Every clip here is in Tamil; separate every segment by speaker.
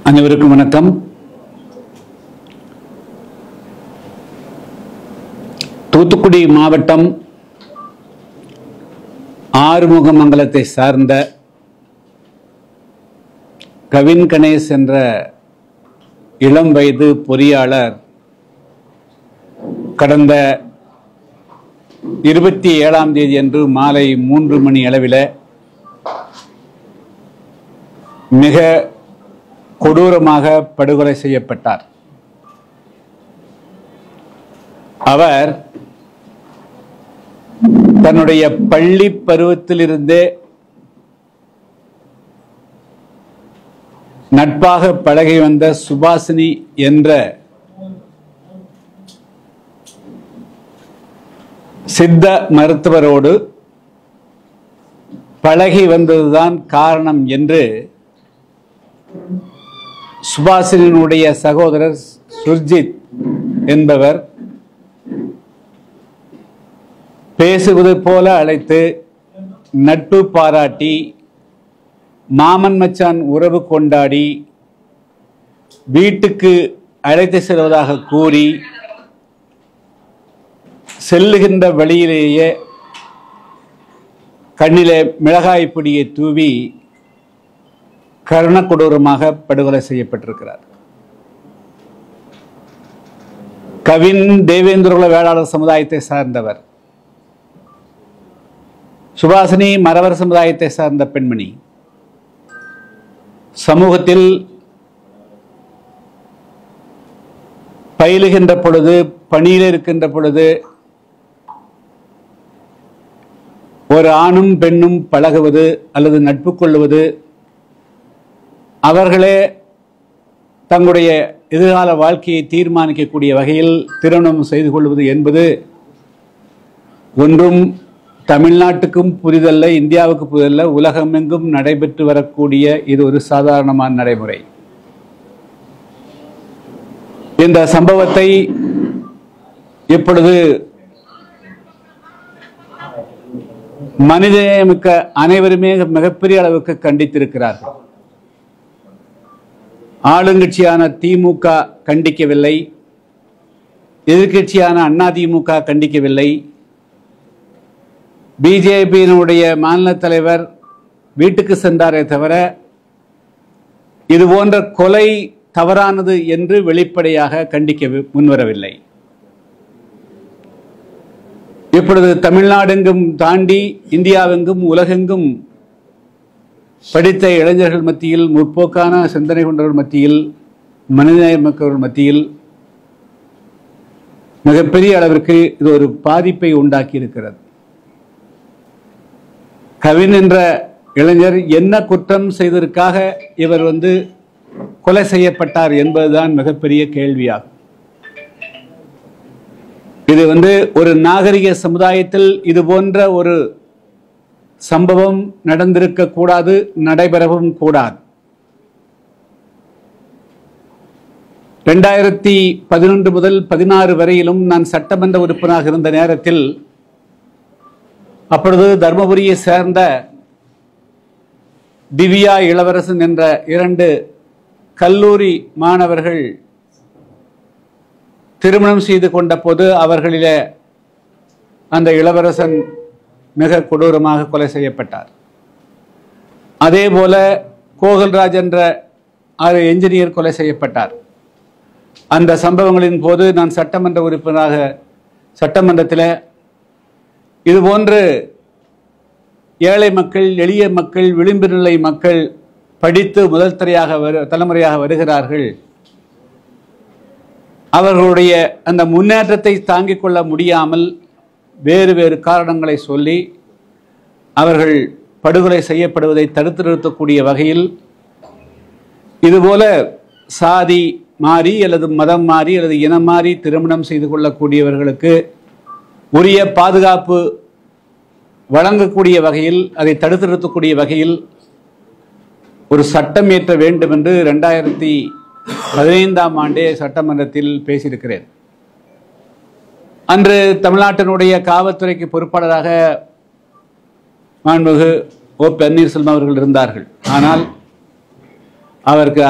Speaker 1: அனைவருக்கும் வணக்கம். தூத்துக்குடி மாவட்டம் ஆறுமுகமங்கலத்தை சார்ந்த கவின் கணேஷ் என்ற இளம் வயது பொறியாளர் கடந்த 27ஆம் தேதி அன்று மாலை 3 மணி அளவில் மிக கொடூரமாக படுகொலை செய்யப்பட்டார். அவர் தன்னுடைய பள்ளி பருவத்திலிருந்தே நட்பாக பழகி வந்த சுபாசினி என்ற சித்த மருத்துவரோடு பழகி வந்ததுதான் காரணம் என்று சுபாசினியினுடைய சகோதரர் சுர்ஜித் என்பவர் பேசுவது போல அழைத்து நட்பு பாராட்டி மாமன் மச்சான் உறவு கொண்டாடி வீட்டுக்கு அழைத்து செல்வதாக கூறி செல்லுகின்ற வழியிலேயே கண்ணிலே மிளகாய் பொடியை தூவி கருண கொடூரமாக படுகொலை செய்யப்பட்டிருக்கிறார். கவின் தேவேந்திரகுல வேளாளர் சமுதாயத்தை சார்ந்தவர். சுபாசினி மறவர் சமுதாயத்தை சார்ந்த பெண்மணி. சமூகத்தில் பயிலுகின்ற பொழுது, பணியில் இருக்கின்ற பொழுது ஒரு ஆணும் பெண்ணும் பழகுவது அல்லது நட்பு கொள்வது, அவர்களே தங்களுடைய எதிர்கால வாழ்க்கையை தீர்மானிக்கக்கூடிய வகையில் திருமணம் செய்து கொள்வது என்பது ஒன்றும் தமிழ்நாட்டுக்கும் புதிதல்ல, இந்தியாவுக்கு புதிதல்ல, உலகமெங்கும் நடைபெற்று வரக்கூடிய இது ஒரு சாதாரணமான நடைமுறை. இந்த சம்பவத்தை இப்பொழுது மனிதநேயமிக்க அனைவருமே மிகப்பெரிய அளவுக்கு கண்டித்திருக்கிறார்கள். ஆளுங்கட்சியான திமுக கண்டிக்கவில்லை, எதிர்கட்சியான அதிமுக கண்டிக்கவில்லை, பிஜேபியினுடைய மாநில தலைவர் வீட்டுக்கு சென்றாரே தவிர இது போன்ற கொலை தவறானது என்று வெளிப்படையாக கண்டிக்க முன்வரவில்லை. இப்பொழுது தமிழ்நாடெங்கும் தாண்டி இந்தியாவெங்கும் உலகெங்கும் படித்த இளைஞர்கள் மத்தியில், முற்போக்கான சிந்தனை கொண்டவர்கள் மத்தியில், மனிதநேயமிக்கவர்கள் மத்தியில் மிகப்பெரிய அளவிற்கு இது ஒரு பாதிப்பை உண்டாக்கி இருக்கிறது. கவின் என்ற இளைஞர் என்ன குற்றம் செய்ததற்காக இவர் கொலை செய்யப்பட்டார் என்பதுதான் மிகப்பெரிய கேள்வியாகும். இது ஒரு நாகரிக சமுதாயத்தில் இது போன்ற ஒரு சம்பவம் நடந்திருக்க கூடாது, நடைபெறவும் கூடாது. 2011 முதல் 16 வரையிலும் நான் சட்டமன்ற உறுப்பினராக இருந்த நேரத்தில் அப்பொழுது தர்மபுரியை சேர்ந்த திவ்யா இளவரசன் என்ற 2 கல்லூரி மாணவர்கள் திருமணம் செய்து கொண்ட போது அவர்களிலே அந்த இளவரசன் மிக கொடூரமாக கொலை செய்யப்பட்டார். அதே போல கோகல்ராஜ் என்ற என்ஜினியர் கொலை செய்யப்பட்டார். அந்த சம்பவங்களின் போது நான் சட்டமன்ற உறுப்பினராக சட்டமன்றத்தில் இதுபோன்று ஏழை மக்கள், எளிய மக்கள், விளிம்பு நிலை மக்கள் படித்து முதல் தலைமுறையாக வருகிறார்கள். அவர்களுடைய அந்த முன்னேற்றத்தை தாங்கிக் கொள்ள முடியாமல் வேறு வேறு காரணங்களை சொல்லி அவர்கள் படுகொலை செய்யப்படுவதை தடுத்து நிறுத்தக்கூடிய வகையில் இதுபோல சாதி மாறி அல்லது மதம் மாறி அல்லது இனம் மாறி திருமணம் செய்து கொள்ளக்கூடியவர்களுக்கு உரிய பாதுகாப்பு வழங்கக்கூடிய வகையில், அதை தடுத்து நிறுத்தக்கூடிய வகையில் ஒரு சட்டம் இயற்ற வேண்டும் என்று 2015ஆம் ஆண்டே சட்டமன்றத்தில் பேசியிருக்கிறேன். அன்று தமிழ்நாட்டினுடைய காவல்துறைக்கு பொறுப்பாளராக மாண்புமிகு ஓ பன்னீர்செல்வம் அவர்கள் இருந்தார்கள். ஆனால் அதுக்கு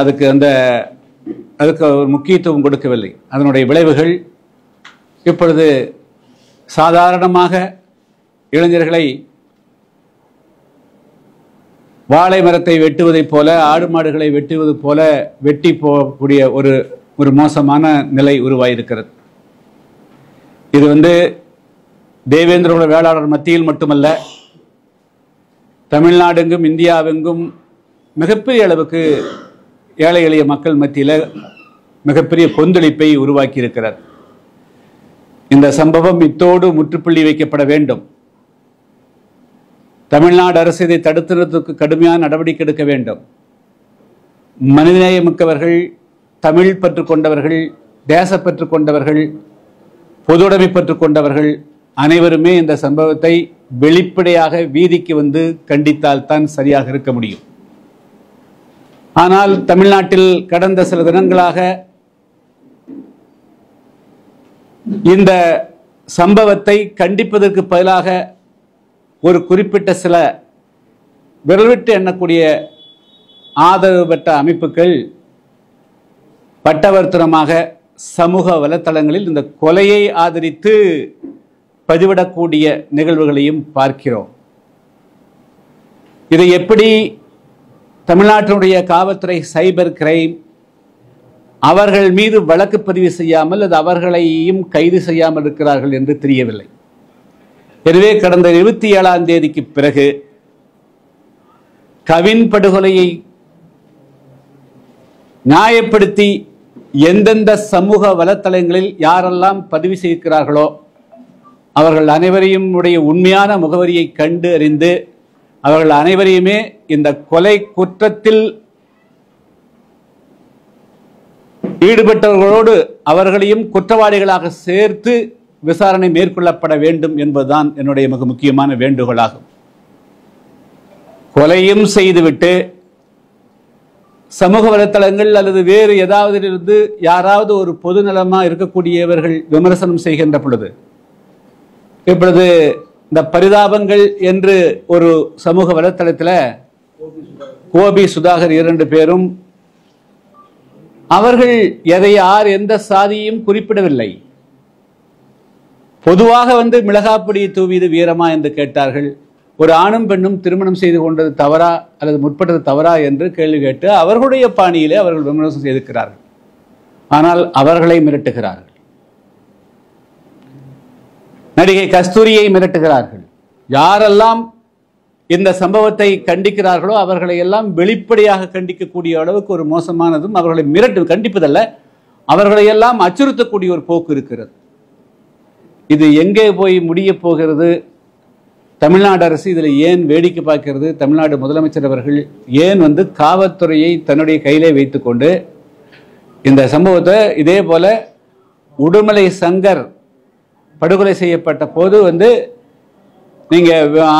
Speaker 1: ஒரு முக்கியத்துவம் கொடுக்கவில்லை. அதனுடைய விளைவுகள் இப்பொழுது சாதாரணமாக இளைஞர்களை வாழை மரத்தை வெட்டுவதைப் போல, ஆடு மாடுகளை வெட்டுவது போல வெட்டி போகக்கூடிய ஒரு மோசமான நிலை உருவாயிருக்கிறது. இது தேவேந்திர வேளாளர் மத்தியில் மட்டுமல்ல, தமிழ்நாடெங்கும் இந்தியாவெங்கும் மிகப்பெரிய அளவுக்கு ஏழை எளிய மக்கள் மத்தியில் மிகப்பெரிய கொந்தளிப்பை உருவாக்கி இருக்கிறார். இந்த சம்பவம் இத்தோடு முற்றுப்புள்ளி வைக்கப்பட வேண்டும். தமிழ்நாடு அரசு இதை தடுத்து நிறுத்துவதற்கு கடுமையான நடவடிக்கை எடுக்க வேண்டும். மனிதநேயமிக்கவர்கள், தமிழ் பற்று கொண்டவர்கள், தேசப்பற்று கொண்டவர்கள், பொதுவுடைமை பற்று கொண்டவர்கள் அனைவருமே இந்த சம்பவத்தை வெளிப்படையாக வீதிக்கு கண்டித்தால் தான் சரியாக இருக்க முடியும். ஆனால் தமிழ்நாட்டில் கடந்த சில தினங்களாக இந்த சம்பவத்தை கண்டிப்பதற்கு பதிலாக ஒரு குறிப்பிட்ட சில விரல்விட்டு எண்ணக்கூடிய ஆதரவு பெற்ற அமைப்புகள் பட்டவர்த்தனமாக சமூக வலைத்தளங்களில் இந்த கொலையை ஆதரித்து பதிவிடக்கூடிய நிகழ்வுகளையும் பார்க்கிறோம். இதை எப்படி தமிழ்நாட்டினுடைய காவல்துறை சைபர் கிரைம் அவர்கள் மீது வழக்கு பதிவு செய்யாமல் அது அவர்களையும் கைது செய்யாமல் இருக்கிறார்கள் என்று தெரியவில்லை. எனவே கடந்த 27ஆம் தேதிக்கு பிறகு கவின் படுகொலையை நியாயப்படுத்தி எந்தெந்த சமூக வலைத்தளங்களில் யாரெல்லாம் பதிவு செய்கிறார்களோ அவர்கள் அனைவரையும் உண்மையான முகவரியை கண்டு அறிந்து அவர்கள் அனைவரையுமே இந்த கொலை குற்றத்தில் ஈடுபட்டவர்களோடு அவர்களையும் குற்றவாளிகளாக சேர்த்து விசாரணை மேற்கொள்ளப்பட வேண்டும் என்பதுதான் என்னுடைய மிக முக்கியமான வேண்டுகோளாகும். கொலையும் செய்துவிட்டு சமூக வலைத்தளங்கள் அல்லது வேறு ஏதாவது யாராவது ஒரு பொதுநலமா இருக்கக்கூடியவர்கள் விமர்சனம் செய்கின்ற பொழுது, இப்பொழுது இந்த பரிதாபங்கள் என்று ஒரு சமூக வலைத்தளத்தில் கோபி சுதாகர் 2 பேரும் அவர்கள் யார் எந்த சாதியையும் குறிப்பிடவில்லை. பொதுவாக மிளகாப்பொடியை தூவியது வீரமா என்று கேட்டார்கள். ஒரு ஆணும் பெண்ணும் திருமணம் செய்து கொண்டது தவறா அல்லது முற்பட்டது தவறா என்று கேள்வி கேட்டு அவர்களுடைய பாணியிலே அவர்கள் விமர்சனம் செய்திருக்கிறார்கள். ஆனால் அவர்களை மிரட்டுகிறார்கள். நடிகை கஸ்தூரியை மிரட்டுகிறார்கள். யாரெல்லாம் இந்த சம்பவத்தை கண்டிக்கிறார்களோ அவர்களை எல்லாம் வெளிப்படையாக கண்டிக்கக்கூடிய அளவுக்கு ஒரு மோசமானதும் அவர்களை கண்டிப்பதல்ல, அவர்களை எல்லாம் அச்சுறுத்தக்கூடிய ஒரு போக்கு இருக்கிறது. இது எங்கே போய் முடிய போகிறது? தமிழ்நாடு அரசு இதில் ஏன் வேடிக்கை பார்க்கிறது? தமிழ்நாடு முதலமைச்சர் அவர்கள் ஏன் காவல்துறையை தன்னுடைய கையிலே வைத்துக்கொண்டு இந்த சம்பவத்தை இதே போல உடுமலை சங்கர் படுகொலை செய்யப்பட்ட போது நீங்க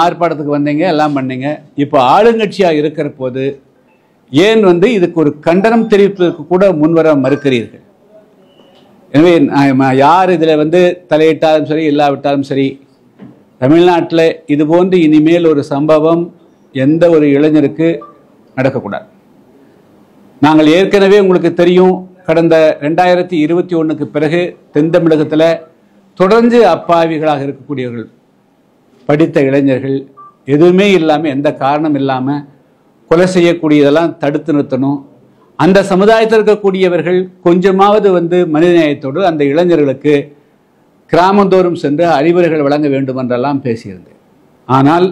Speaker 1: ஆர்ப்பாட்டத்துக்கு வந்தீங்க, எல்லாம் பண்ணீங்க. இப்போ ஆளுங்கட்சியா இருக்கிற போது ஏன் இதுக்கு ஒரு கண்டனம் தெரிவிப்பதற்கு கூட முன்வர மறுக்கிறீர்கள்? எனவே யார் இதில் தலையிட்டாலும் சரி இல்லாவிட்டாலும் சரி, தமிழ்நாட்டில் இது போன்று இனிமேல் ஒரு சம்பவம் எந்த ஒரு இளைஞருக்கு நடக்கக்கூடாது. நாங்கள் ஏற்கனவே உங்களுக்கு தெரியும், கடந்த 2021க்கு பிறகு தென் தமிழகத்தில் தொடர்ந்து அப்பாவிகளாக இருக்கக்கூடியவர்கள், படித்த இளைஞர்கள் எதுவுமே இல்லாமல் எந்த காரணம் இல்லாமல் கொலை செய்யக்கூடியதெல்லாம் தடுத்து நிறுத்தணும். அந்த சமுதாயத்தில் இருக்கக்கூடியவர்கள் கொஞ்சமாவது மனிதநேயத்தோடு அந்த இளைஞர்களுக்கு கிராமந்தோறும் சென்று அறிவுரைகள் வழங்க வேண்டும் என்றெல்லாம் பேசியிருந்தேன். ஆனால்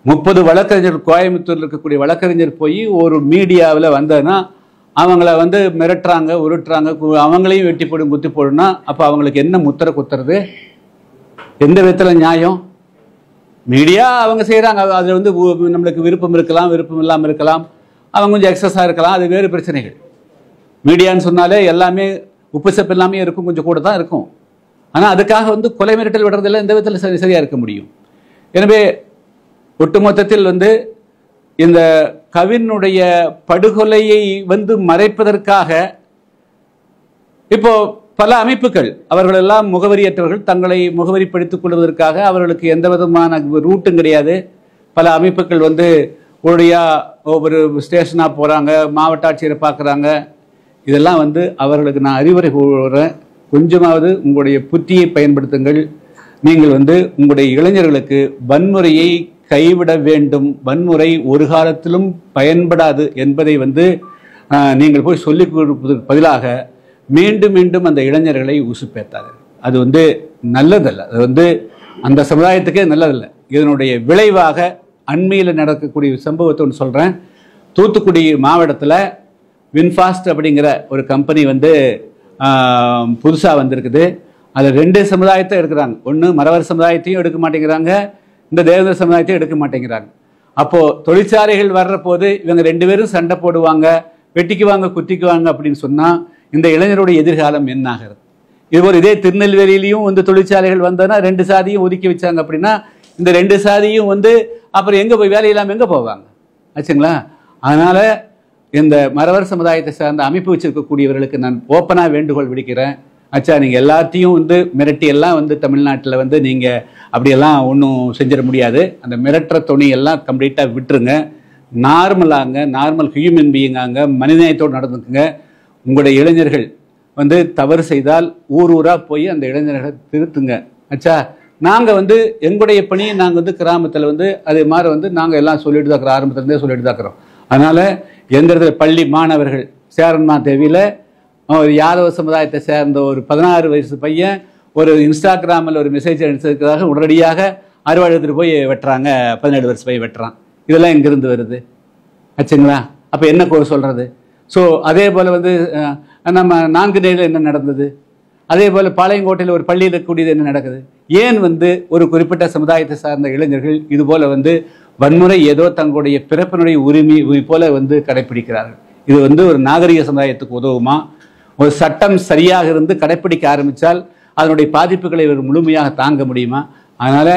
Speaker 1: 30 வழக்கறிஞர், கோயம்புத்தூரில் இருக்கக்கூடிய வழக்கறிஞர் போய் ஒரு மீடியாவில் வந்ததுன்னா அவங்கள மிரட்டுறாங்க, உருட்டுறாங்க, அவங்களையும் வெட்டி போடும் குத்தி போடுனா அப்போ அவங்களுக்கு என்ன முத்திரை குத்துறது? எந்த விதத்தில் நியாயம்? மீடியா அவங்க செய்கிறாங்க, அதில் நம்மளுக்கு விருப்பம் இருக்கலாம், விருப்பம் இல்லாமல் இருக்கலாம், அவங்க கொஞ்சம் எக்ஸஸாக இருக்கலாம், அது வேறு பிரச்சனைகள். மீடியான்னு சொன்னாலே எல்லாமே உப்பு சப்பு எல்லாமே இருக்கும், கொஞ்சம் கூட தான் இருக்கும். ஆனால் அதுக்காக கொலை மிரட்டல் விடுறதில்லை, எந்த விதத்தில் சரியாக இருக்க முடியும்? எனவே ஒட்டுமொத்தத்தில் இந்த கவினுடைய படுகொலையை மறைப்பதற்காக இப்போ பல அமைப்புகள் அவர்கள் எல்லாம் முகவரியற்றவர்கள் தங்களை முகவரிப்படுத்திக் கொள்வதற்காக அவர்களுக்கு எந்த விதமான ரூட்டும் கிடையாது. பல அமைப்புகள் உடைய ஒவ்வொரு ஸ்டேஷனாக போகிறாங்க, மாவட்ட ஆட்சியரை பார்க்குறாங்க. இதெல்லாம் வந்து அவர்களுக்கு நான் அறிவுரை கூறுறேன். கொஞ்சமாவது உங்களுடைய புத்தியை பயன்படுத்துங்கள். நீங்கள் வந்து உங்களுடைய இளைஞர்களுக்கு வன்முறையை கைவிட வேண்டும், வன்முறை ஒரு காலத்திலும் பயன்படாது என்பதை வந்து நீங்கள் போய் சொல்லிக் கொடுப்பதற்கு பதிலாக மீண்டும் மீண்டும் அந்த இளைஞர்களை உசுப்பேத்தாது. அது வந்து நல்லதல்ல, அது வந்து அந்த சமுதாயத்துக்கே நல்லதல்ல. இதனுடைய விளைவாக அண்மையில் நடக்கக்கூடிய சம்பவத்தை ஒன்று சொல்கிறேன். தூத்துக்குடி மாவட்டத்தில் வின்ஃபாஸ்ட் அப்படிங்கிற ஒரு கம்பெனி வந்து புதுசாக வந்திருக்குது. அதில் 2 சமுதாயத்தை எடுக்கிறாங்க. ஒன்று மறவர் சமுதாயத்தையும் எடுக்க மாட்டேங்கிறாங்க, இந்த தேவேந்திர சமுதாயத்தையும் எடுக்க மாட்டேங்கிறாங்க. அப்போது தொழிற்சாலைகள் வர்ற போது இவங்க 2 பேரும் சண்டை போடுவாங்க, வெட்டிக்குவாங்க, குத்திக்குவாங்க அப்படின்னு சொன்னால் இந்த இளைஞருடைய எதிர்காலம் என்ன ஆகிறது? இதுபோல் இதே திருநெல்வேலியிலையும் வந்து தொழிற்சாலைகள் வந்தோன்னா 2 சாதியும் ஒதுக்கி வச்சாங்க அப்படின்னா இந்த 2 சாதியும் வந்து அப்புறம் எங்கே போய் வேலை இல்லாமல் எங்கே போவாங்க ஆச்சுங்களா? அதனால் இந்த மறவர் சமுதாயத்தை சார்ந்த அமைப்பு வச்சிருக்கக்கூடியவர்களுக்கு நான் ஓப்பனாக வேண்டுகோள் விடுக்கிறேன். ஆச்சா, நீங்கள் எல்லாத்தையும் வந்து மிரட்டி எல்லாம் வந்து தமிழ்நாட்டில் வந்து நீங்கள் அப்படியெல்லாம் ஒன்றும் செஞ்சிட முடியாது. அந்த மிரட்டுற துணியெல்லாம் கம்ப்ளீட்டாக விட்டுருங்க. நார்மலாங்க, நார்மல் ஹியூமன் பீயிங்காங்க, மனிதநேயத்தோடு நடந்துக்குங்க. உங்களுடைய இளைஞர்கள் வந்து தவறு செய்தால் ஊராக போய் அந்த இளைஞர்களை திருத்துங்க. ஆச்சா, நாங்கள் வந்து எங்களுடைய பணியை நாங்கள் வந்து கிராமத்தில் வந்து அதே மாதிரி வந்து நாங்கள் எல்லாம் சொல்லிட்டு தான் இருக்கிறோம், ஆரம்பத்துலேருந்தே சொல்லிட்டு தான் இருக்கிறோம். அதனால் எந்த இடத்துல பள்ளி மாணவர்கள் சேரன்மா தேவியில் ஒரு யாதவ சமுதாயத்தை சேர்ந்த ஒரு 16 வயசு பையன் ஒரு இன்ஸ்டாகிராமில் ஒரு மெசேஜ் அனுப்பிச்சதுக்காக உடனடியாக அறுவாள் எடுத்துகிட்டு போய் வெட்டுறாங்க, 17 வருஷம் போய் வெட்டுறான். இதெல்லாம் எங்கேருந்து வருது ஆச்சுங்களா? அப்போ என்ன சொல்கிறது? ஸோ அதே போல் வந்து நம்ம 4 நேரில் என்ன நடந்தது? அதே போல் பாளையங்கோட்டையில் ஒரு பள்ளியில் இருக்கக்கூடியது என்ன நடக்குது? ஏன் வந்து ஒரு குறிப்பிட்ட சமுதாயத்தை சார்ந்த இளைஞர்கள் இது போல் வந்து வன்முறை ஏதோ தங்களுடைய பிறப்பினுடைய உரிமை போல வந்து கடைப்பிடிக்கிறார்கள்? இது வந்து ஒரு நாகரிக சமுதாயத்துக்கு உதவுமா? ஒரு சட்டம் சரியாக இருந்து கடைப்பிடிக்க ஆரம்பித்தால் அதனுடைய பாதிப்புகளை இவர் முழுமையாக தாங்க முடியுமா? அதனால்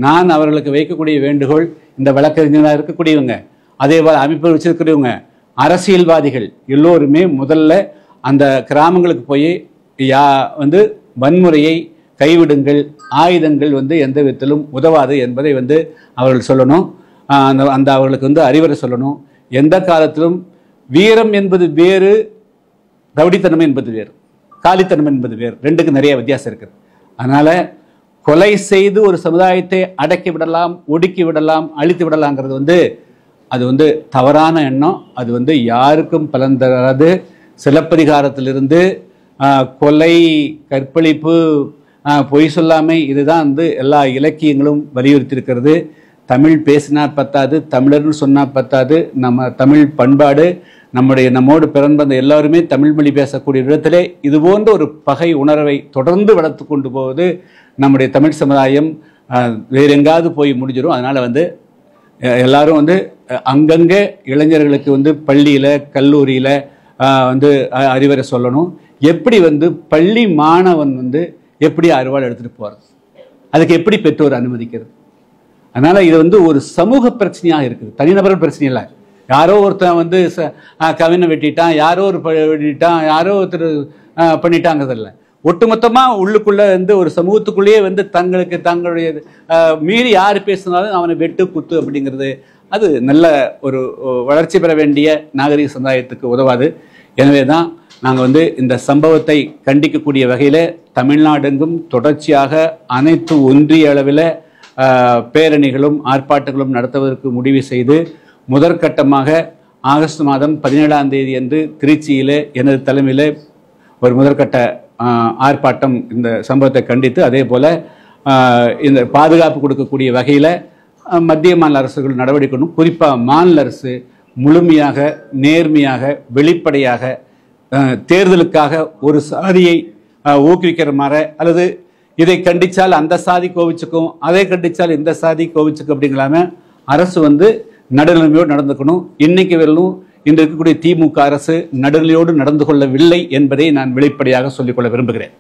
Speaker 1: நான் அவர்களுக்கு வைக்கக்கூடிய வேண்டுகோள், இந்த வழக்கறிஞராக இருக்கக்கூடியவங்க, அதே போல் அமைப்பு வச்சிருக்கிறவங்க, அரசியல்வாதிகள் எல்லோருமே முதல்ல அந்த கிராமங்களுக்கு போய் வந்து வன்முறையை கைவிடுங்கள், ஆயுதங்கள் வந்து எந்த விதத்திலும் உதவாது என்பதை வந்து அவர்கள் சொல்லணும். அந்த அவர்களுக்கு வந்து அறிவுரை சொல்லணும். எந்த காலத்திலும் வீரம் என்பது வேறு, ரவுடித்தனம் என்பது வேறு, காலித்தனம் என்பது வேறு, 2க்கும் நிறைய வித்தியாசம் இருக்குது. அதனால் கொலை செய்து ஒரு சமுதாயத்தை அடக்கி விடலாம், ஒடுக்கி விடலாம், அழித்து விடலாங்கிறது வந்து அது வந்து தவறான எண்ணம். அது வந்து யாருக்கும் பலன் தராது. சிலப்பதிகாரத்திலிருந்து கொலை, கற்பழிப்பு, பொய் சொல்லாமை, இதுதான் வந்து எல்லா இலக்கியங்களும் வலியுறுத்தியிருக்கிறது. தமிழ் பேசினா பத்தாது, தமிழர்னு சொன்னால் பத்தாது. நம்ம தமிழ் பண்பாடு, நம்மோடு பிறந்த எல்லாருமே தமிழ் மொழி பேசக்கூடிய இடத்திலே இது போன்ற ஒரு பகை உணர்வை தொடர்ந்து வளர்த்து கொண்டு போவது நம்முடைய தமிழ் சமுதாயம் வேறு எங்காவது போய் முடிஞ்சிடும். அதனால் வந்து எல்லாரும் வந்து அங்கங்கே இளைஞர்களுக்கு வந்து பள்ளியில், கல்லூரியில் வந்து அறிவுரை சொல்லணும். எப்படி வந்து பள்ளி மாணவன் வந்து எப்படி அறுவாள் எடுத்துகிட்டு போகிறது, அதுக்கு எப்படி பெற்றோர் அனுமதிக்கிறது? அதனால் இது வந்து ஒரு சமூக பிரச்சனையாக இருக்குது, தனிநபர் பிரச்சனை இல்லை. யாரோ ஒருத்தன் வந்து கவினை வெட்டிட்டான், யாரோ ஒரு வெட்டிட்டான், யாரோ ஒருத்தர் பண்ணிட்டாங்கிறதில்ல. ஒட்டுமொத்தமாக உள்ளுக்குள்ளே வந்து ஒரு சமூகத்துக்குள்ளேயே வந்து தங்களுடைய மீறி யார் பேசினாலும் அவனை வெட்டு குத்து அப்படிங்கிறது அது நல்ல ஒரு வளர்ச்சி பெற வேண்டிய நாகரிக சமுதாயத்துக்கு உதவாது. எனவே தான் நாங்கள் வந்து இந்த சம்பவத்தை கண்டிக்கக்கூடிய வகையில் தமிழ்நாடெங்கும் தொடர்ச்சியாக அனைத்து ஒன்றிய அளவில் பேரணிகளும் ஆர்ப்பாட்டங்களும் நடத்துவதற்கு முடிவு செய்து முதற்கட்டமாக ஆகஸ்ட் மாதம் 17ஆம் தேதி அன்று திருச்சியில் எனது தலைமையில் ஒரு முதற்கட்ட ஆர்ப்பாட்டம் இந்த சம்பவத்தை கண்டித்து, அதே போல் இந்த பாதுகாப்பு கொடுக்கக்கூடிய வகையில் மத்திய மாநில அரசுகள் நடவடிக்கை, குறிப்பாக மாநில அரசு முழுமையாக, நேர்மையாக, வெளிப்படையாக தேர்தலுக்காக ஒரு சாதியை ஊக்குவிக்கிற மாதிரி, அல்லது இதை கண்டித்தால் அந்த சாதி கோவிச்சுக்கும், அதை கண்டித்தால் இந்த சாதி கோவிச்சுக்கும் அப்படிங்களாம அரசு வந்து நடுநிலைமையோடு நடந்துக்கணும். இன்னைக்கு வரலும் இன்று இருக்கக்கூடிய திமுக அரசு நடுநிலையோடு நடந்து கொள்ளவில்லை என்பதை நான் வெளிப்படையாக சொல்லிக்கொள்ள விரும்புகிறேன்.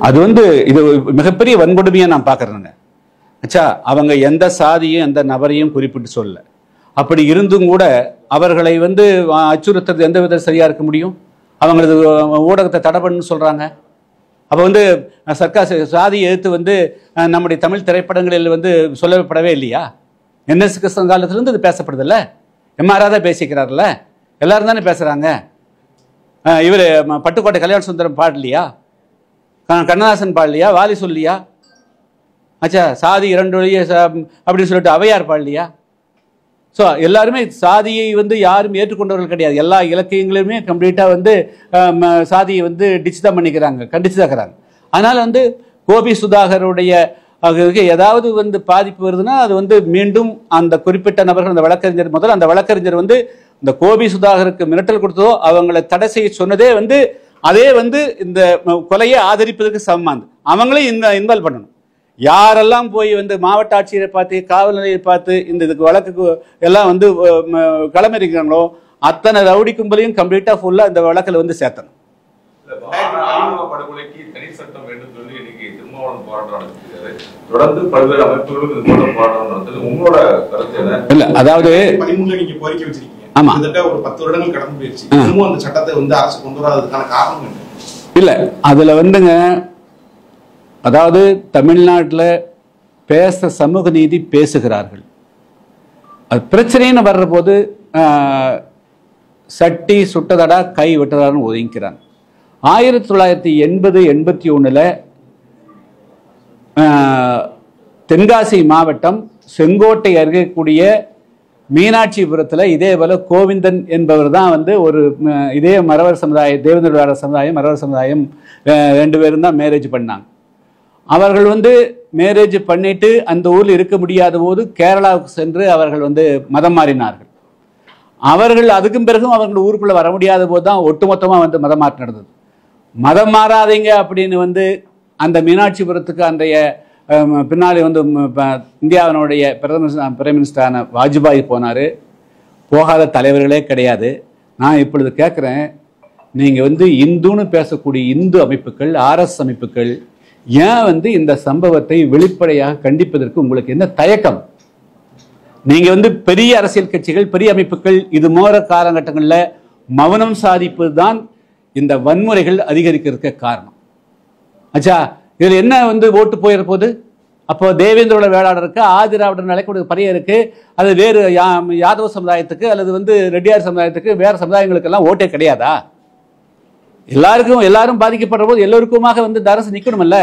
Speaker 1: அது வந்து இது மிகப்பெரிய வன்கொடுமையா நான் பார்க்கறேங்க. அச்சா, அவங்க எந்த சாதியும் எந்த நபரையும் குறிப்பிட்டு சொல்ல. அப்படி இருந்தும் கூட அவர்களை வந்து அச்சுறுத்துறது எந்த விதத்தில் சரியா இருக்க முடியும்? அவங்களது ஊடகத்தை தடை பண்ணு சொல்றாங்க. அப்போ வந்து சர்க்கார் சாதியை எதிர்த்து வந்து நம்முடைய தமிழ் திரைப்படங்களில் வந்து சொல்லப்படவே இல்லையா? NS கிருஷ்ணன் காலத்திலேருந்து இது பேசப்படுதில்ல, MR தான் பேசிக்கிறார்ல, எல்லாரும் தானே பேசுகிறாங்க. இவர் பட்டுக்கோட்டை கல்யாண சுந்தரம் பாடலையா? கண்ணதாசன் பாடலையா? வாலி சொல்லியா? ஆச்சா, சாதி இரண்டு வழிய அப்படின்னு சொல்லிட்டு அவையார் பாடலையா? ஸோ எல்லாருமே சாதியை வந்து யாரும் ஏற்றுக்கொண்டவர்கள் கிடையாது. எல்லா இலக்கியங்களுமே கம்ப்ளீட்டாக வந்து சாதியை வந்து டிச் தான் பண்ணிக்கிறாங்க, கண்டிச்சு தான் இருக்கிறாங்க. அதனால் வந்து கோபி சுதாகருடைய ஏதாவது வந்து பாதிப்பு வருதுன்னா அது வந்து மீண்டும் அந்த குறிப்பிட்ட நபர்கள், அந்த வழக்கறிஞர், முதல்ல அந்த வழக்கறிஞர் வந்து இந்த கோபி சுதாகருக்கு மிரட்டல் கொடுத்ததோ அவங்களை தடை செய்ய சொன்னதே வந்து அதே வந்து இந்த கொலையை ஆதரிப்பதற்கு சமமானது. அவங்களே இன்வால்வ் பண்ணணும். யாரெல்லாம் போய் வந்து மாவட்ட ஆட்சியரை பார்த்து காவல் நிலையை பார்த்து இந்த இதுக்கு வழக்குக்கு எல்லாம் வந்து களமிறக்கிறாங்களோ அத்தனை ரவுடி கும்பலையும் கம்ப்ளீட்டா ஃபுல்லா இந்த வழக்கில் வந்து சேர்த்தணும்.
Speaker 2: படுகொலைக்கு தனி சட்டம் வேண்டும் சொல்லி இன்னைக்கு திருமாவளவன் போராட்டம் நடத்திருக்காரு. தொடர்ந்து பல்வேறு அமைப்புகளும் இது போன்ற போராட்டம் நடந்தது. உங்களோட கருத்து என்ன?
Speaker 1: இல்ல, அதாவது
Speaker 3: 13 நீங்க கோரிக்கை வச்சிருக்கீங்க.
Speaker 1: ஆமா,
Speaker 3: கிட்டத்தட்ட ஒரு 10 வருடங்கள் கடந்து போயிடுச்சு. இன்னும் அந்த சட்டத்தை வந்து அரசு கொண்டு வராததுக்கான காரணம் என்ன?
Speaker 1: இல்ல, அதுல வந்துங்க, அதாவது தமிழ்நாட்டில் பேச சமூக நீதி பேசுகிறார்கள். அது பிரச்சனைன்னு வர்ற போது சட்டி சுட்டதடா கை விட்டதான்னு ஒதுங்கிறாங்க. 1980-81 தென்காசி மாவட்டம் செங்கோட்டை அருகே கூடிய மீனாட்சிபுரத்தில் இதே போல கோவிந்தன் என்பவர் தான் வந்து ஒரு இதே மறவர் சமுதாயம், தேவேந்திர சமுதாயம், மறவர் சமுதாயம் 2 பேரும் தான் மேரேஜ் பண்ணாங்க. அவர்கள் வந்து மேரேஜ் பண்ணிட்டு அந்த ஊரில் இருக்க முடியாத போது கேரளாவுக்கு சென்று அவர்கள் வந்து மதம் மாறினார்கள். அவர்கள் அதுக்கும் பிறகும் அவர்கள் ஊருக்குள்ள வர முடியாத போது தான் ஒட்டுமொத்தமாக வந்து மதம் மாற்றம் நடந்தது. மதம் மாறாதீங்க அப்படின்னு வந்து அந்த மீனாட்சிபுரத்துக்கு அன்றைய பின்னாடி வந்து இந்தியாவினுடைய பிரைம் மினிஸ்டரான வாஜ்பாய் போனார். போகாத தலைவர்களே கிடையாது. நான் இப்பொழுது கேட்குறேன், நீங்கள் வந்து இந்துன்னு பேசக்கூடிய இந்து அமைப்புகள், RS அமைப்புகள் ஏன் வந்து இந்த சம்பவத்தை வெளிப்படையாக கண்டிப்பதற்கு உங்களுக்கு என்ன தயக்கம்? நீங்க வந்து பெரிய அரசியல் கட்சிகள், பெரிய அமைப்புகள் இது போற காலகட்டங்களில் மௌனம் சாதிப்பது தான் இந்த வன்முறைகள் அதிகரிக்கிறதுக்கு காரணம். ஆச்சா, இதுல என்ன வந்து ஓட்டு போயிட போகுது? அப்போ தேவேந்திரோட வேளாளருக்கு, ஆதிராவிடர் நிலைக்கூடிய பறையருக்கு, அது வேறு யாதவ சமுதாயத்துக்கு அல்லது வந்து ரெட்டியார் சமுதாயத்துக்கு, வேற சமுதாயங்களுக்கெல்லாம் ஓட்டே கிடையாதா? எல்லாரும் பாதிக்கப்படுற போது எல்லோருக்குமாக வந்து இந்த அரசு நிற்கணும்ல.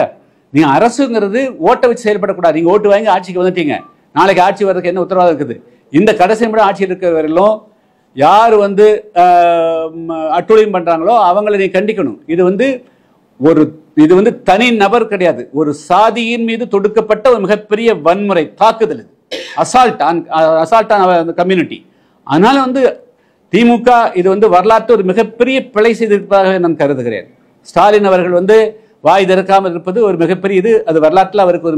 Speaker 1: நீங்க அரசுங்கிறது ஓட்டை வச்சு செயல்படக்கூடாது. நீங்க ஓட்டு வாங்கி ஆட்சிக்கு வந்துட்டீங்க, நாளைக்கு ஆட்சி வர்றதுக்கு என்ன உத்தரவாதம் இருக்குது? இந்த கடைசி நிமிடம் ஆட்சி இருக்கிற வரையிலும் யார் வந்து அட்டுழியம் பண்றாங்களோ அவங்களை நீ கண்டிக்கணும். இது வந்து தனி நபர் கிடையாது, ஒரு சாதியின் மீது தொடுக்கப்பட்ட ஒரு மிகப்பெரிய வன்முறை தாக்குதல், அசால்ட் ஆன் கம்யூனிட்டி. அதனால வந்து திமுக இது வந்து வரலாற்று ஒரு மிகப்பெரிய பிழை செய்திருப்பதாக நான் கருதுகிறேன். ஸ்டாலின் அவர்கள் வந்து வாய் திறக்காமல் இருப்பது ஒரு மிகப்பெரிய இது, அது வரலாற்றில் அவருக்கு ஒரு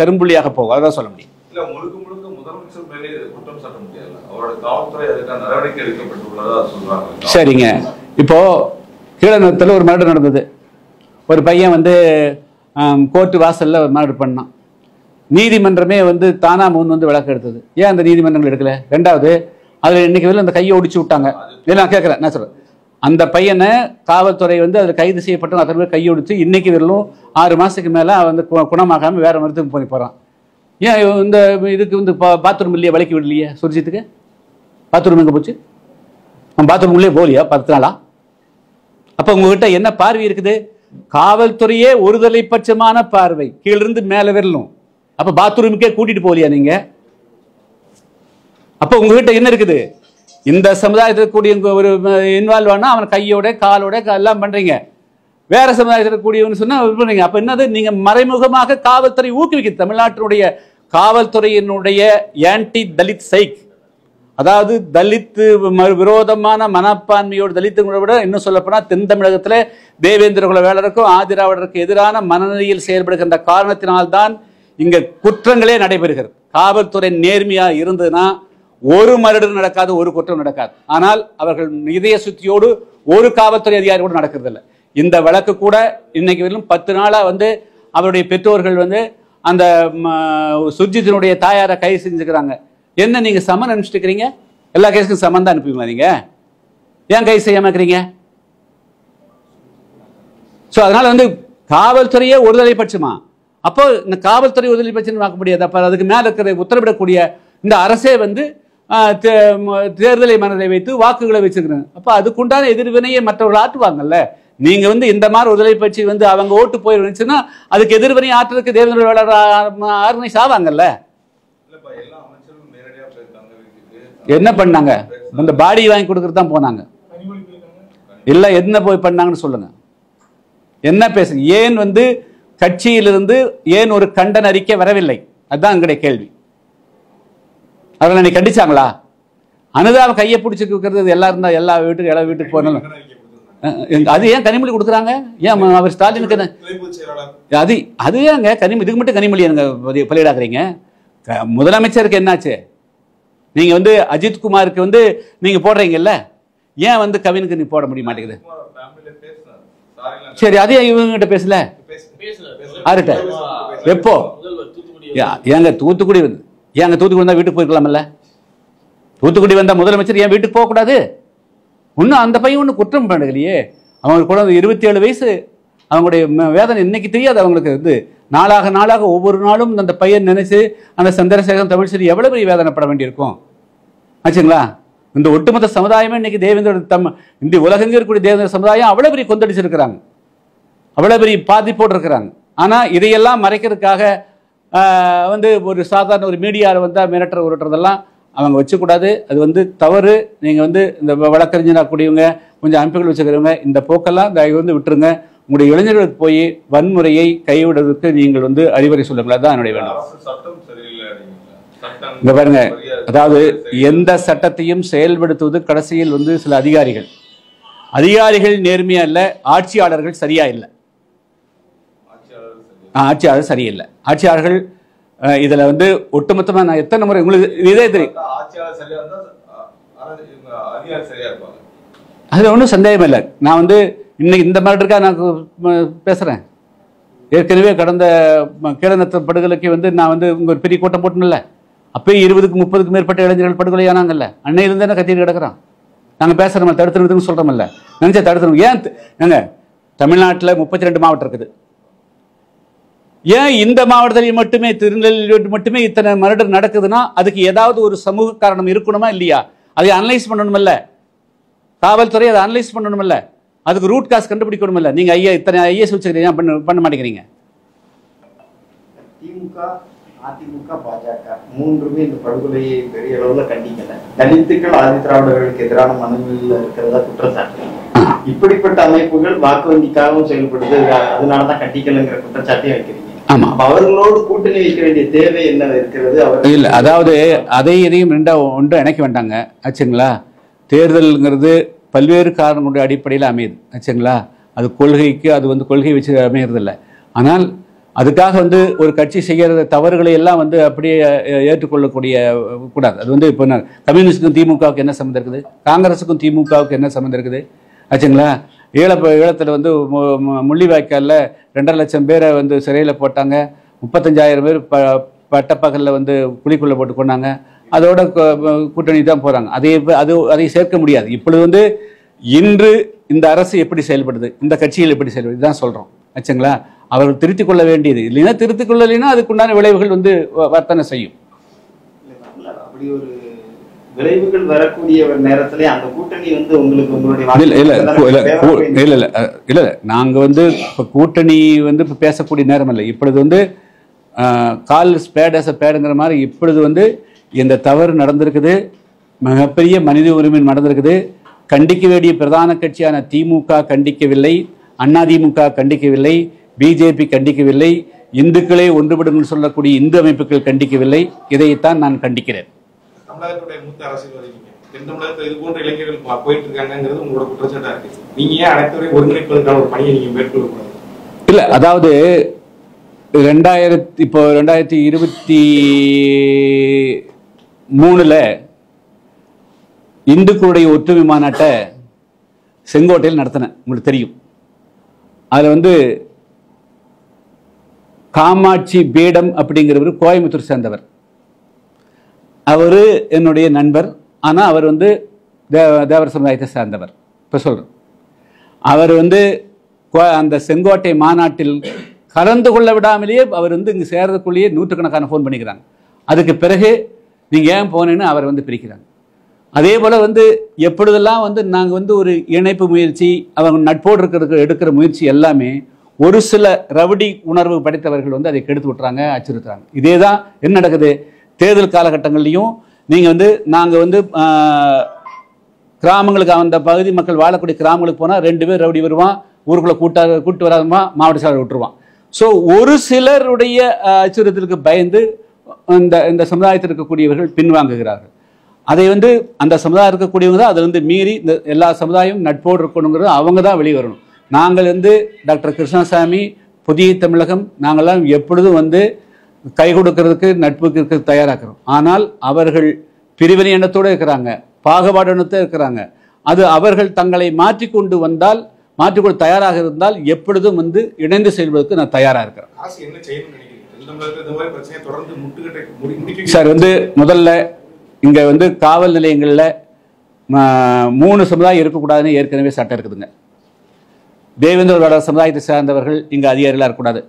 Speaker 1: கரும்புள்ளியாக போகும். அதான் சொல்ல முடியும்.
Speaker 2: இல்ல, முழுக்க முதலமைச்சர் மேலே குற்றம் சாட்ட முடியாது. அவரோட காவல்துறை அதுக்கான நடவடிக்கை எடுக்கப்பட்டுள்ளதா சொல்றாங்க. சரிங்க,
Speaker 1: இப்போ கீழநத்தத்தில் ஒரு மர்டர் நடந்தது. ஒரு பையன் வந்து கோர்ட்டு வாசல்ல மர்டர் பண்ணான். நீதிமன்றமே வந்து தானா முன் வந்து வழக்கு எடுத்தது. ஏன் அந்த நீதிமன்றங்கள் எடுக்கல? ரெண்டாவது, அதில் இன்னைக்கு வெளில அந்த கையை ஒடிச்சு விட்டாங்க. இல்லை, நான் கேட்குறேன், நான் சொல்கிறேன், அந்த பையனை காவல்துறை வந்து அதில் கைது செய்யப்பட்டு அத்தனை பேர் கையை ஒடிச்சு இன்னைக்கு வரலும் 6 மாதத்துக்கு மேலே வந்து குணமாகாமல் வேற மருத்துவம் போய் போகிறான். ஏன் இந்த இதுக்கு வந்து பாத்ரூம் இல்லையா? வலிக்கு விடலையே சுர்ஜித்துக்கு? பாத்ரூம் எங்கே போச்சு? பாத்ரூம் உள்ளே போகலையா 10 நாளா? அப்போ உங்ககிட்ட என்ன பார்வை இருக்குது? காவல்துறையே ஒருதலை பட்சமான பார்வை, கீழிருந்து மேலே வரலும். அப்போ பாத்ரூமுக்கே கூட்டிட்டு போகலையா நீங்க? அப்போ உங்ககிட்ட என்ன இருக்குது? இந்த சமுதாயத்தில் கூடிய ஒரு இன்வால்வ் ஆனா அவன் கையோட காலோட எல்லாம் பண்றீங்க. வேற சமுதாயத்தில் கூடியவன்னு சொன்னா பண்றீங்க. அப்ப என்னது? நீங்க மறைமுகமாக காவல்துறை ஊக்குவிக்குது. தமிழ்நாட்டினுடைய காவல்துறையினுடைய ஆன்டி தலித் சைக், அதாவது தலித்து விரோதமான மனப்பான்மையோடு, தலித்துகளை விட இன்னும் சொல்லப்போனா தென் தமிழகத்தில் தேவேந்திர குல வேளருக்கும் ஆதிராவிடருக்கும் எதிரான மனநிலையில் செயல்படுகின்ற காரணத்தினால்தான் இங்க குற்றங்களே நடைபெறுகிறது. காவல்துறை நேர்மையா இருந்ததுன்னா ஒரு மர்டர் நடக்காது, ஒரு குற்றம் நடக்காது. ஆனால் அவர்கள் இதய சுத்தியோடு ஒரு காவல்துறை அதிகாரி கூட நடக்கிறது இல்லை. இந்த வழக்கு கூட இன்னைக்கு வரையிலும் 10 நாளா வந்து அவருடைய பெற்றோர்கள் வந்து அந்த சுர்ஜித்தினுடைய தாயாரை கைது செஞ்சுக்கிறாங்க. என்ன நீங்க சமன் அனுப்பிச்சிருக்கிறீங்க? எல்லா கேஸுக்கும் சமன் தான் அனுப்புவீங்களா நீங்க? ஏன் கைது செய்யாம இருக்கிறீங்க? ஸோ அதனால வந்து காவல்துறையே ஒருதலை பட்சமா? அப்போ இந்த காவல்துறை ஒருதலை பட்சம் பார்க்க முடியாது. அப்போ அதுக்கு மேலே இருக்கிற உத்தரவிடக்கூடிய இந்த அரசே வந்து தேர்தலை மனதை வைத்து வாக்குகளை வச்சுக்கிறாங்க. அப்போ அதுக்குண்டான எதிர்வினையை மற்றவர்கள் ஆற்றுவாங்கல்ல. நீங்க வந்து இந்த மாதிரி ஒருதலை பட்சி வந்து அவங்க ஓட்டு போயிருந்துச்சுன்னா அதுக்கு எதிர்வினை ஆற்றுறதுக்கு தேர்தல் வேளாளர் ஆர்கனைஸ் ஆவாங்கல்ல. என்ன பண்ணாங்க? இந்த பாடி வாங்கி கொடுக்கறது தான் போனாங்க. இல்ல என்ன போய் பண்ணாங்கன்னு சொல்லுங்க. என்ன பேசுங்க? ஏன் வந்து கட்சியிலிருந்து ஏன் ஒரு கண்டன அறிக்கை வரவில்லை? அதுதான் எங்களுடைய கேள்வி. அவர்கள் என்னை கண்டிச்சாங்களா? அனுதாப கையை பிடிச்சிருக்கிறது எல்லாரும் தான் எல்லா வீட்டுக்கு போனாலும் அது ஏன் கனிமொழி கொடுக்குறாங்க? ஏன் அவர் ஸ்டாலினுக்கு அது ஏங்க கனிமொழி இதுக்கு மட்டும் கனிமொழி எனக்கு பலியிடாக்குறீங்க? முதலமைச்சருக்கு என்னாச்சு? நீங்க வந்து அஜித் குமாருக்கு வந்து நீங்க போடுறீங்கல்ல, ஏன் வந்து கவினுக்கு நீ போட முடிய மாட்டேங்குது? சரி, அதே இவங்கிட்ட பேசல. யார்கிட்ட? எப்போ? ஏங்க தூத்துக்குடி வந்து ஏங்க தூத்துக்குடி வந்தா வீட்டுக்கு போயிருக்கலாம்ல? தூத்துக்குடி வந்தா முதலமைச்சர் ஏன் வீட்டுக்கு போகக்கூடாது? இன்னும் அந்த பையன் ஒன்றும் குற்றம் பண்ணலையே. அவங்களுக்கு கூட 27 வயசு. அவங்களுடைய வேதனை இன்னைக்கு தெரியாது அவங்களுக்கு. வந்து நாளாக நாளாக ஒவ்வொரு நாளும் அந்த பையன் நினைச்சு அந்த சந்திரசேகரன் தமிழ்ச்செல்வி எவ்வளவு பெரிய வேதனைப்பட வேண்டியிருக்கும் ஆச்சுங்களா? இந்த ஒட்டுமொத்த சமுதாயமே இன்னைக்கு தேவேந்திர இந்த உலகெங்க இருக்கக்கூடிய தேவேந்திர சமுதாயம் அவ்வளவு பெரிய கொந்தடிச்சிருக்கிறாங்க, அவ்வளவு பெரிய பாதிப்போடு இருக்கிறாங்க. ஆனா இதையெல்லாம் மறைக்கிறதுக்காக வந்து ஒரு சாதாரண ஒரு மீடியாவில் வந்தால் மிரட்டுற உருட்டுறதெல்லாம் அவங்க வச்சுக்கூடாது. அது வந்து தவறு. நீங்கள் வந்து இந்த வழக்கறிஞராக கூடியவங்க, கொஞ்சம் அமைப்புகள் வச்சுக்கிறவங்க, இந்த போக்கெல்லாம் தயவு வந்து விட்டுருங்க. உங்களுடைய இளைஞர்களுக்கு போய் வன்முறையை கைவிடுவதற்கு நீங்கள் வந்து அறிவுரை சொல்லுங்களா தான் என்னுடைய வேண்டும். இங்க பாருங்க, அதாவது எந்த சட்டத்தையும் செயல்படுத்துவது கடைசியில் வந்து சில அதிகாரிகள் நேர்மையா இல்லை, ஆட்சியாளர்கள் சரியா இல்லை. ஆட்சியாளர் சரியில்லை. ஆட்சியாளர்கள் இதுல வந்து ஒட்டுமொத்தமா நான் எத்தனை முறை உங்களுக்கு இதே தெரியும், அதுல ஒன்றும் சந்தேகம் இல்லை. நான் வந்து இன்னைக்கு இந்த மாதிரி இருக்கா நான் பேசுறேன். ஏற்கனவே கடந்த கீழநத்த படுகொலைக்கு வந்து நான் வந்து உங்க ஒரு பெரிய கூட்டம் போட்டோம்ல, அப்பயே 20க்கும் 30க்கும் மேற்பட்ட இளைஞர்கள் படுகொலை ஆனாங்கல்ல. அன்னையிலிருந்து தானே கத்திட்டு கிடக்குறான். நாங்கள் பேசுறோம் தடுத்துறதுன்னு சொல்றோம்ல. நினைச்சா தடுத்துறோம். ஏன் நாங்க தமிழ்நாட்டில் 32 மாவட்டம் இருக்குது. ஏன் இந்த மாவட்டத்தில் மட்டுமே, திருநெல்வேலி மட்டுமே இத்தனை மர்டர் நடக்குதுன்னா அதுக்கு ஏதாவது ஒரு சமூக காரணம் இருக்கணுமா இல்லையா? அதை அனலைஸ் பண்ணணுமில்ல, காவல்துறை அதை அனலைஸ் பண்ணணுமில்ல, அதுக்கு ரூட் காஸ் கண்டுபிடிக்கணுமில்ல. நீங்க இத்தனை ஐஏஎஸ் வச்சுக்கிறீங்க, பண்ண மாட்டேங்கிறீங்க.
Speaker 4: திமுக, அதிமுக, பாஜக மூன்றுமே இந்த படுகொலையை பெரிய அளவுல கண்டிக்கல. தலித்துக்கள் ஆதி திராவிடர்களுக்கு எதிரான மனநிலையில் இருக்கிறதா குற்றச்சாட்டு. இப்படிப்பட்ட அமைப்புகள் வாக்கு வங்கிக்காகவும் செயல்படுது, அதனாலதான் கண்டிக்கலங்கிற குற்றச்சாட்டையும் வைக்கிறீங்க. அவர்களோடு கூட்டணி வைக்க வேண்டிய தேவை என்ன இருக்கிறது?
Speaker 1: இல்ல, அதாவது இதையும் ஒன்றும் இணைக்க வேண்டாங்க ஆச்சுங்களா. தேர்தல்ங்கிறது பல்வேறு காரணங்களுடைய அடிப்படையில் அமையுது ஆச்சுங்களா. அது கொள்கைக்கு அது வந்து கொள்கை வச்சு அமையறதில்லை. ஆனால் அதுக்காக வந்து ஒரு கட்சி செய்கிற தவறுகளை எல்லாம் வந்து அப்படியே ஏற்றுக்கொள்ளக்கூடிய கூடாது. அது வந்து இப்போ கம்யூனிஸ்டுக்கும் திமுகவுக்கு என்ன சம்மந்தம் இருக்குது? காங்கிரஸுக்கும் திமுகவுக்கு என்ன சம்மந்தம் இருக்குது ஆச்சுங்களா? ஈழத்தில் வந்து முள்ளிவாய்க்காலில் 2.5 லட்சம் பேரை வந்து சிறையில் போட்டாங்க. 35,000 பேர் பட்டப்பகலில் வந்து குழிக்குள்ளே போட்டு கொண்டாங்க. அதோட கூட்டணி தான் போகிறாங்க. அதை சேர்க்க முடியாது. இப்பொழுது வந்து இன்று இந்த அரசு எப்படி செயல்படுது, இந்த கட்சிகள் எப்படி செயல்படுது, இதுதான் சொல்கிறோம் ஆச்சுங்களா. அவர்கள் திருத்திக் கொள்ள வேண்டியது. இல்லைன்னா திருத்திக் கொள்ளலைன்னா அதுக்குண்டான விளைவுகள் வந்து வர்த்தனை செய்யும்.
Speaker 4: அப்படி ஒரு விளைவுகள் வரக்கூடிய நேரத்திலே அந்த கூட்டணி வந்து உங்களுக்கு
Speaker 1: இல்ல நாங்க வந்து இப்ப கூட்டணி வந்து இப்ப பேசக்கூடிய நேரம் இல்லை. இப்பொழுது வந்து கால் ஸ்பேடுங்கிற மாதிரி இப்பொழுது வந்து இந்த தவறு நடந்திருக்குது, மிகப்பெரிய மனித உரிமை நடந்திருக்குது. கண்டிக்க வேண்டிய பிரதான கட்சியான திமுக கண்டிக்கவில்லை, அதிமுக கண்டிக்கவில்லை, பிஜேபி கண்டிக்கவில்லை, இந்துக்களே ஒன்றுபடும் சொல்லக்கூடிய இந்து அமைப்புகள் கண்டிக்கவில்லை. இதைத்தான் நான் கண்டிக்கிறேன்.
Speaker 3: தமிழகத்துடைய மூத்த அரசியல்வாதிகள் தென் தமிழகத்தில் இது போன்ற இளைஞர்கள் போயிட்டு இருக்காங்கிறது உங்களோட குற்றச்சாட்டா இருக்கு. நீங்க ஏன் அனைத்துறை ஒருங்கிணைப்பதற்கான ஒரு பணியை நீங்க மேற்கொள்ளக்கூடாது?
Speaker 1: இல்ல, அதாவது 2023 இந்துக்களுடைய ஒற்றுமை மாநாட்டை செங்கோட்டையில் நடத்தினேன், உங்களுக்கு தெரியும். அதில் வந்து காமாட்சி பீடம் அப்படிங்கிறவர் கோயம்புத்தூர் சேர்ந்தவர். அவர் என்னுடைய நண்பர். ஆனால் அவர் வந்து தேவர் சமுதாயத்தை சேர்ந்தவர். இப்போ சொல்கிறேன், அவர் வந்து அந்த செங்கோட்டை மாநாட்டில் கலந்து கொள்ள விடாமலேயே அவர் வந்து இங்கே சேர்றதுக்குள்ளேயே நூற்றுக்கணக்கான ஃபோன் பண்ணிக்கிறாங்க. அதுக்கு பிறகு நீங்கள் ஏன் போனேன்னு அவர் வந்து பிரிக்கிறாங்க. அதே போல் வந்து எப்பொழுதெல்லாம் வந்து நாங்கள் வந்து ஒரு இணைப்பு முயற்சி அவங்க நட்போடு இருக்கிறதுக்கு எடுக்கிற முயற்சி எல்லாமே ஒரு சில ரவுடி உணர்வு படைத்தவர்கள் வந்து அதை கெடுத்து விட்டுறாங்க, அச்சுறுத்துறாங்க. இதே தான் என்ன நடக்குது தேர்தல் காலகட்டங்கள்லையும். நீங்கள் வந்து நாங்கள் வந்து கிராமங்களுக்கு அந்த பகுதி மக்கள் வாழக்கூடிய கிராமங்களுக்கு போனால் 2 பேர் ரவுடி வருவான், ஊருக்குள்ளே கூட்டு வராதமா மாவட்ட செயலர் விட்டுருவான். ஸோ ஒரு சிலருடைய அச்சுறுத்தலுக்கு பயந்து இந்த சமுதாயத்தில் இருக்கக்கூடியவர்கள் பின்வாங்குகிறார்கள். அதை வந்து அந்த சமுதாயம் இருக்கக்கூடியவங்க தான் அதை வந்து மீறி இந்த எல்லா சமுதாயம் நட்போடு இருக்கணுங்கிறது அவங்க தான் வெளியே வரணும். நாங்கள் வந்து டாக்டர் கிருஷ்ணசாமி, புதிய தமிழகம், நாங்கள்லாம் எப்பொழுதும் வந்து கை கொடுக்கறதுக்கு நட்புக்கு இருக்க தயாராகிறோம். ஆனால் அவர்கள் பிரிவினை எண்ணத்தோடு இருக்கிறாங்க, பாகுபாடு எண்ணத்தோடு இருக்கிறாங்க. அது அவர்கள் தங்களை மாற்றிக்கொண்டு வந்தால், மாற்றிக்கொண்டு தயாராக இருந்தால் எப்பொழுதும் வந்து இணைந்து செயல்படுவதற்கு நான் தயாராக இருக்கிறேன். சார் வந்து முதல்ல இங்கே வந்து காவல் நிலையங்களில் 3 சமுதாயம் இருக்கக்கூடாதுன்னு ஏற்கனவே சட்டம் இருக்குதுங்க. தேவேந்திர சமுதாயத்தை சேர்ந்தவர்கள் இங்கே அதிகாரிகளாக இருக்கக்கூடாது,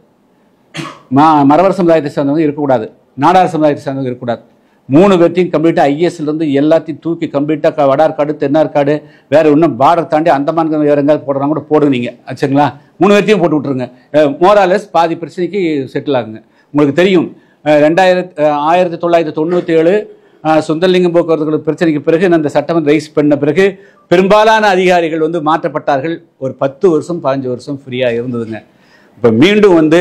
Speaker 1: மறவர் சமுதாயத்தை சேர்ந்தவங்க இருக்கக்கூடாது, நாடார் சமுதாயத்தை சேர்ந்தவங்க இருக்கக்கூடாது. 3 பேர்த்தையும் கம்ப்ளீட்டாக ஐஎஸ்லேருந்து எல்லாத்தையும் தூக்கி கம்ப்ளீட்டாக வடார்காடு, தென்னார்காடு, வேறு இன்னும் பார்டர் தாண்டி அந்தமான் வேறு எங்காவது போடுறாங்க கூட போடுங்க நீங்கள், ஆச்சுங்களா? 3 பேர்த்தையும் போட்டு விட்ருங்க. மோராலஸ் பாதி பிரச்சனைக்கு செட்டில் ஆகுங்க. உங்களுக்கு தெரியும் 1997 சுந்தரலிங்கம் போக்குவரத்து பிரச்சனைக்கு பிறகு அந்த சட்டம் ரைஸ் பண்ண பிறகு பெரும்பாலான அதிகாரிகள் வந்து மாற்றப்பட்டார்கள். ஒரு 10 வருஷம் 15 வருஷம் ஃப்ரீயாக இருந்ததுங்க. இப்போ மீண்டும் வந்து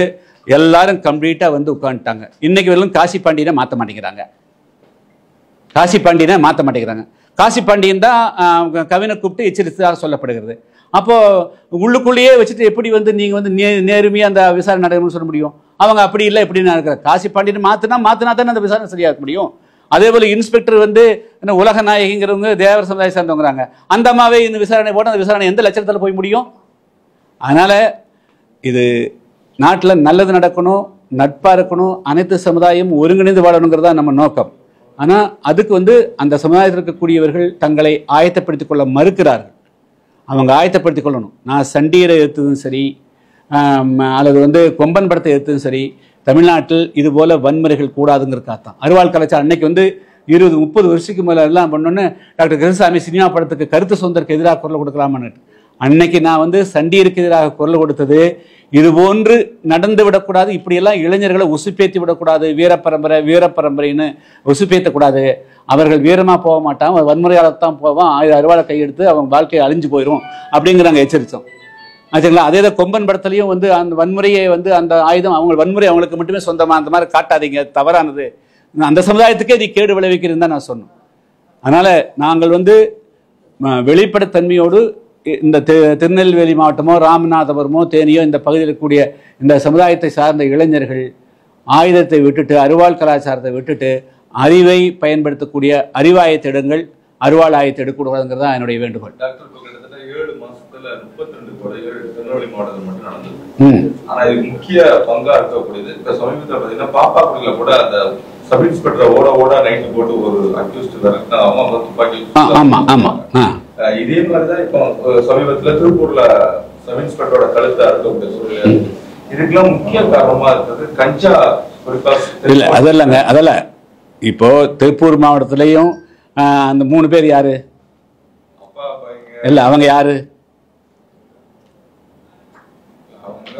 Speaker 1: எல்லாரும் கம்ப்ளீட்டாக வந்து உட்காந்துட்டாங்க. இன்னைக்கு வரலும் காசி பாண்டியனை மாற்ற மாட்டேங்கிறாங்க. காசி பாண்டியன் தான் கவினை கூப்பிட்டு எச்சரித்ததாக சொல்லப்படுகிறது. அப்போது உள்ளுக்குள்ளேயே வச்சுட்டு எப்படி வந்து நீங்கள் வந்து நேர்மையாக அந்த விசாரணை நடக்கணும்னு சொல்ல முடியும்? அவங்க அப்படி இல்லை இப்படின்னு இருக்கிற காசி பாண்டியனை மாற்றினா தானே அந்த விசாரணை சரியாக இருக்க முடியும். அதே போல் இன்ஸ்பெக்டர் வந்து உலக நாயகிங்கிறவங்க தேவர் சமுதாயம் சேர்ந்தவங்கிறாங்க. அந்த அம்மாவே இந்த விசாரணை போட்டு அந்த விசாரணை எந்த லட்சத்தில் போய் முடியும்? அதனால் இது நாட்டில் நல்லது நடக்கணும், நட்பாக இருக்கணும், அனைத்து சமுதாயம் ஒருங்கிணைந்து வாழணுங்கிறதா நம்ம நோக்கம். ஆனால் அதுக்கு வந்து அந்த சமுதாயத்தில் இருக்கக்கூடியவர்கள் தங்களை ஆயத்தப்படுத்திக் கொள்ள மறுக்கிறார்கள். அவங்க ஆயத்தப்படுத்திக் கொள்ளணும். நான் சண்டீரை எடுத்ததும் சரி, அல்லது வந்து கொம்பன் படத்தை எடுத்ததும் சரி, தமிழ்நாட்டில் இது போல வன்முறைகள் கூடாதுங்கிறதுக்காகத்தான் அருவாள் கலாச்சாரம். அன்னைக்கு வந்து 20-30 வருஷத்துக்கு மேலே எல்லாம் பண்ணோன்னு டாக்டர் கிருஷ்ணசாமி சினிமா படத்துக்கு கருத்து சுதந்திரக்கு எதிராக குரல் கொடுக்கலாமான்னு. அன்னைக்கு நான் வந்து சண்டீருக்கு எதிராக குரல் கொடுத்தது இது போன்று நடந்து விடக்கூடாது, இப்படியெல்லாம் இளைஞர்களை உசுப்பேற்றி விடக்கூடாது, வீரப்பரம்பரைன்னு உசுப்பேற்றக்கூடாது. அவர்கள் வீரமாக போக மாட்டான், வன்முறையாளர் தான் போவான், அருவாளை கையெடுத்து அவன் வாழ்க்கையை அழிஞ்சு போயிடும் அப்படிங்கிறாங்க, எச்சரித்தோம். ஆச்சுங்களா? அதே தான் கொம்பன் படத்துலையும் வந்து அந்த வன்முறையை வந்து அந்த ஆயுதம் அவங்க வன்முறை அவங்களுக்கு மட்டுமே சொந்தமாக அந்த மாதிரி காட்டாதீங்க, தவறானது, அந்த சமுதாயத்துக்கே இது கேடு விளைவிக்கிறது தான் நான் சொன்னோம். அதனால் நாங்கள் வந்து வெளிப்படைத்தன்மையோடு இந்த திருநெல்வேலி மாவட்டமோ ராமநாதபுரமோ தேனியோ இந்த பகுதியில் இருக்கக்கூடிய இந்த சமுதாயத்தை சார்ந்த இளைஞர்கள் ஆயுதத்தை விட்டுட்டு அருவாள் கலாச்சாரத்தை விட்டுட்டு அறிவை பயன்படுத்தக்கூடிய அறிவாயத்தை எடுங்கள், அருவாள் ஆயத்தை எடுக்கக்கூடாதுங்கிறது தான் என்னுடைய வேண்டுகோள்.
Speaker 2: டாக்டர், இப்போ கிட்டத்தட்ட 7 மாசத்துல 32 கொலைகள் திருநெல்வேலி மாவட்டத்தில் மட்டும் நடந்தது. ஆனா இதுக்கு முக்கிய பங்கா இருக்கக்கூடியது இப்ப சமீபத்தில் பாத்தீங்கன்னா பாப்பாக்குடியில கூட அந்த சப் இன்ஸ்பெக்டர் ஓட நைட்டு போட்டு ஒரு அக்யூஸ்ட் அவங்க துப்பாக்கி. இதே மாதிரிதான் இப்போ சமீபத்துல திருப்பூர்ல சப் இன்ஸ்பெக்டரோட கழுத்தை இருக்கக்கூடிய சூழ்நிலை. இதுக்கெல்லாம் முக்கிய காரணமா இருக்கிறது கஞ்சா. இல்ல
Speaker 1: அதெல்லாங்க, அதெல்லாம் இப்போ திருப்பூர் மாவட்டத்திலையும் அந்த 3 பேர் யாரு? இல்ல அவங்க யாரு?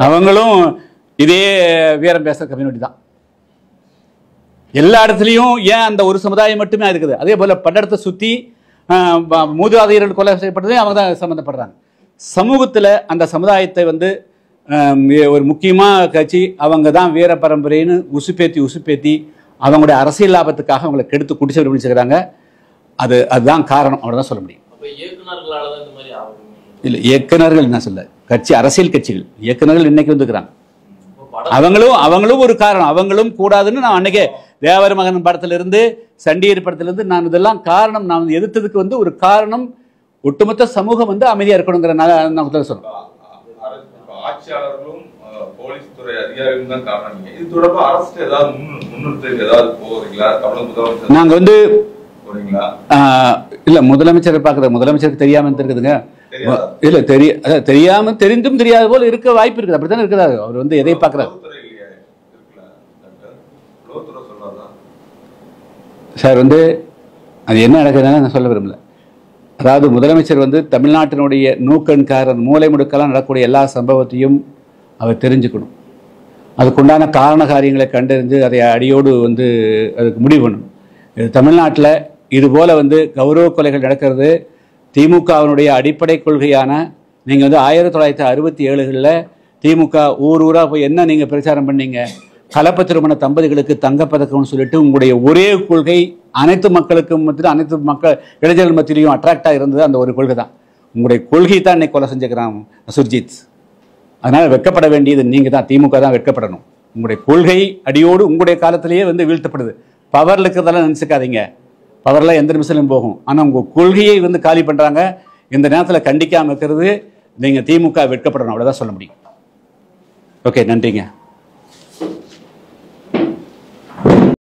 Speaker 1: அவங்களும் இதே வீரம் பேசுற கம்யூனிட்டி தான். எல்லா இடத்துலையும் ஏன் அந்த ஒரு சமுதாயம் மட்டுமே இருக்குது. அதே போல பட்டடத்தை சுற்றி மூதாதையர்கள் கொலை செய்யப்பட்டதே அவங்க தான் சம்மந்தப்படுறாங்க. சமூகத்தில் அந்த சமுதாயத்தை வந்து ஒரு முக்கியமாக கட்சி அவங்க தான் வீர பரம்பரைன்னு உசுப்பேத்தி அவங்களுடைய அரசியல் லாபத்துக்காக அவங்களை கெடுத்து குடிச்சு விடுவிச்சுக்கிறாங்க. அதுதான் காரணம், அவ்வளோதான் சொல்ல முடியும். இல்லை இயக்குநர்கள் என்ன சொல்ல, கட்சி அரசியல் கட்சிகள் இயக்குநர்கள் இன்னைக்கு வந்துக்கிறாங்க. அவங்களும் ஒரு காரணம், அவங்களும் கூடாதுன்னு நான் அன்னைக்கே தேவர் மகன் படத்திலிருந்து சண்டீர் படத்திலிருந்து நான் இதெல்லாம் காரணம் நான் எதிர்த்ததுக்கு வந்து ஒரு காரணம் ஒட்டுமொத்த சமூகம் வந்து அமைதியா இருக்கணுங்கிற நான் சொல்றேன்.
Speaker 2: ஆட்சியாளர்களும் போலீஸ் துறை அதிகாரிகளும் தான் காரணம். இது தொடர்பாக அரசு ஏதாவது முன்னிறுத்தி ஏதாவது போகிறீங்களா?
Speaker 1: நாங்க வந்து
Speaker 2: போறீங்களா?
Speaker 1: இல்ல, முதலமைச்சரை பார்க்குற முதலமைச்சருக்கு தெரியாம இருக்குதுங்க. இல்ல தெரியாம தெரிந்தும் தெரியாத போல இருக்க வாய்ப்பு இருக்குது. அப்படித்தானே இருக்கிறாரு. அவர் வந்து எதை பார்க்கிறார் சார்? வந்து அது என்ன நடக்குதுன்னு நான் சொல்ல விரும்பல. அதாவது முதலமைச்சர் வந்து தமிழ்நாட்டினுடைய நூக்கன்காரன் மூலை முடுக்கெல்லாம் நடக்கக்கூடிய எல்லா சம்பவத்தையும் அவர் தெரிஞ்சுக்கணும். அதுக்குண்டான காரண காரியங்களை கண்டறிந்து அதை அடியோடு வந்து அதுக்கு முடிவு பண்ணணும். இது தமிழ்நாட்டில் இதுபோல் வந்து கௌரவ கொலைகள் நடக்கிறது திமுகவினுடைய அடிப்படை கொள்கையான நீங்கள் வந்து 1967களில் திமுக ஊராக போய் என்ன நீங்கள் பிரச்சாரம் பண்ணீங்க? கலப்பு திருமண தம்பதிகளுக்கு தங்கப்பதக்கம்னு சொல்லிட்டு உங்களுடைய ஒரே கொள்கை அனைத்து மக்களுக்கும் மத்தியில் அனைத்து இளைஞர்கள் மத்தியிலையும் அட்ராக்டாக இருந்தது அந்த ஒரு கொள்கை தான். உங்களுடைய கொள்கை தான் இன்னைக்கு கொலை செஞ்சுக்கிறான் சுர்ஜித். அதனால் வெட்கப்பட வேண்டியது நீங்கள் தான், திமுக தான் வெட்கப்படணும். உங்களுடைய கொள்கை அடியோடு உங்களுடைய காலத்திலேயே வந்து வீழ்த்தப்படுது. பவரில் இருக்கிறதெல்லாம் நினச்சிக்காதீங்க, பவரில் எந்த நிமிஷம் போகும். ஆனால் உங்கள் கொள்கையை வந்து காலி பண்ணுறாங்க. இந்த நேரத்தில் கண்டிக்காமல் இருக்கிறது நீங்கள் திமுக வெட்கப்படணும், அவ்வளோதான் சொல்ல முடியும். ஓகே, நன்றிங்க.